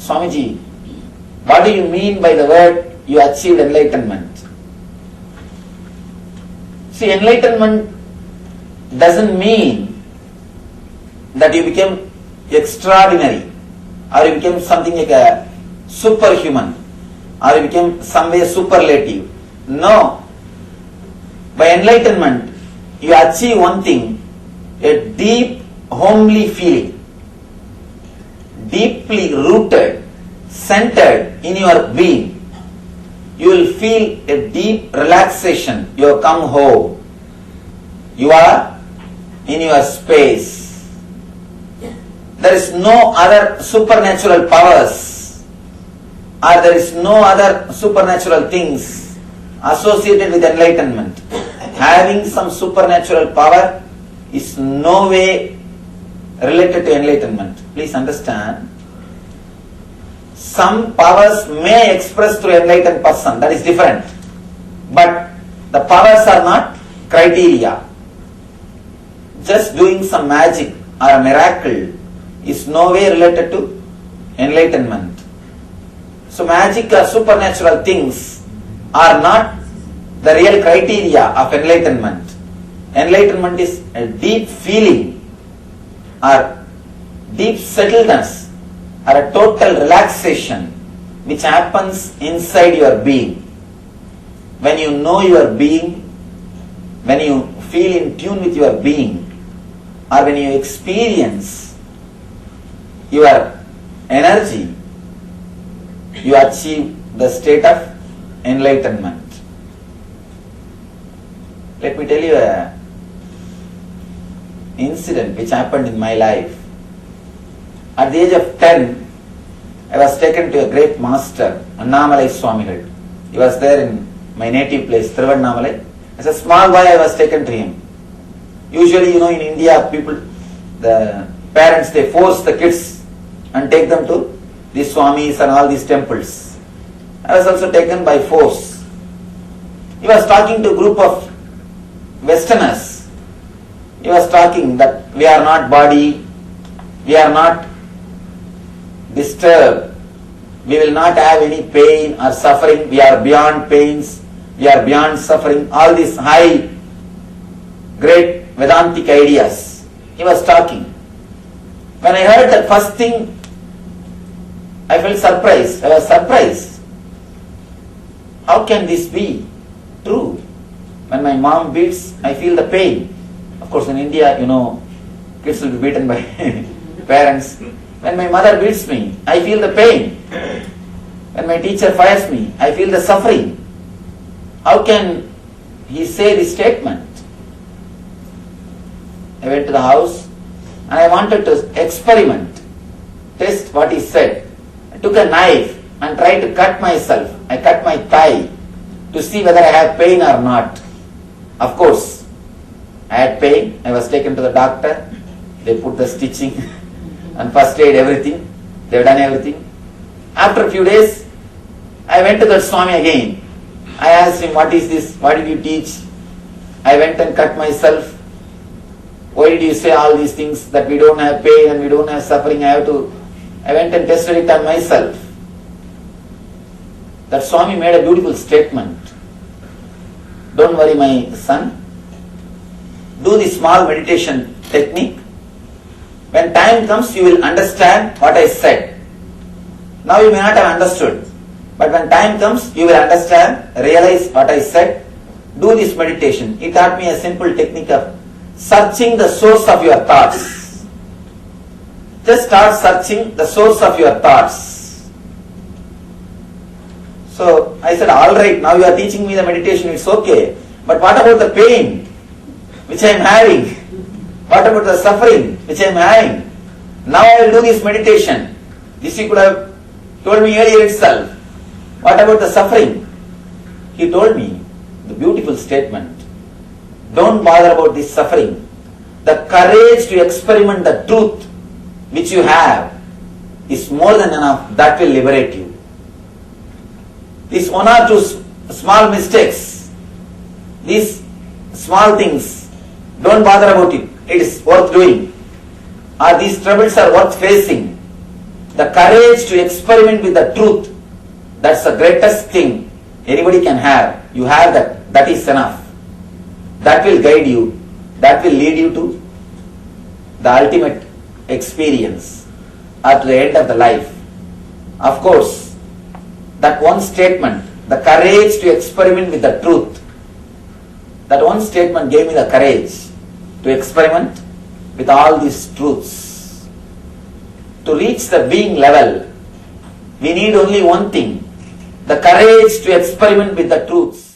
Swamiji, what do you mean by the word you achieved enlightenment? See, enlightenment doesn't mean that you became extraordinary or you became something like a superhuman or you became some way superlative. No. By enlightenment, you achieve one thing, a deep, homely feeling, deeply rooted, centered in your being. You will feel a deep relaxation. You have come home. You are in your space. There is no other supernatural powers or there is no other supernatural things associated with enlightenment. Having some supernatural power is no way related to enlightenment. Please understand. Some powers may express through enlightened person, that is different. But the powers are not criteria. Just doing some magic or a miracle is no way related to enlightenment. So magic or supernatural things are not the real criteria of enlightenment. Enlightenment is a deep feeling or deep settledness or a total relaxation which happens inside your being. When you know your being, when you feel in tune with your being, or when you experience your energy, you achieve the state of enlightenment. Let me tell you an incident which happened in my life. At the age of 10, I was taken to a great master, Annamalai Swamigal. He was there in my native place, Thiruvannamalai. As a small boy, I was taken to him. Usually, in India, the parents, they force the kids and take them to these Swamis and all these temples. I was also taken by force. He was talking to a group of Westerners. He was talking that we are not body, we are not disturbed, we will not have any pain or suffering, we are beyond pains, we are beyond suffering, all these high, great Vedantic ideas. He was talking. When I heard that first thing, I felt surprised. I was surprised. How can this be true? When my mom beats, I feel the pain. Of course, in India, kids will be beaten by parents. When my mother beats me, I feel the pain. When my teacher fires me, I feel the suffering. How can he say this statement? I went to the house and I wanted to experiment, test what he said. I took a knife and tried to cut myself. I cut my thigh to see whether I have pain or not. Of course, I had pain. I was taken to the doctor. They put the stitching and first aid, everything. They've done everything. After a few days, I went to the Swami again. I asked him, what is this? What did you teach? I went and cut myself. Why did you say all these things that we don't have pain and we don't have suffering? I went and tested it on myself. That Swami made a beautiful statement. Don't worry, my son. Do the small meditation technique. When time comes, you will understand what I said. Now you may not have understood. But when time comes, you will understand, realize what I said. Do this meditation. He taught me a simple technique of searching the source of your thoughts. Just start searching the source of your thoughts. So I said, all right, now you are teaching me the meditation, it's okay. But what about the pain which I am having? What about the suffering which I am having? Now I will do this meditation. This you could have told me earlier itself. What about the suffering? He told me the beautiful statement. Don't bother about this suffering. The courage to experiment the truth which you have is more than enough. That will liberate you. These one or two small mistakes, these small things, don't bother about it. It is worth doing. Or these troubles are worth facing. the courage to experiment with the truth, that's the greatest thing anybody can have. You have that, that is enough. That will guide you, that will lead you to the ultimate experience or to the end of the life. Of course, that one statement, the courage to experiment with the truth, that one statement gave me the courage to experiment with all these truths. To reach the being level, we need only one thing, the courage to experiment with the truths.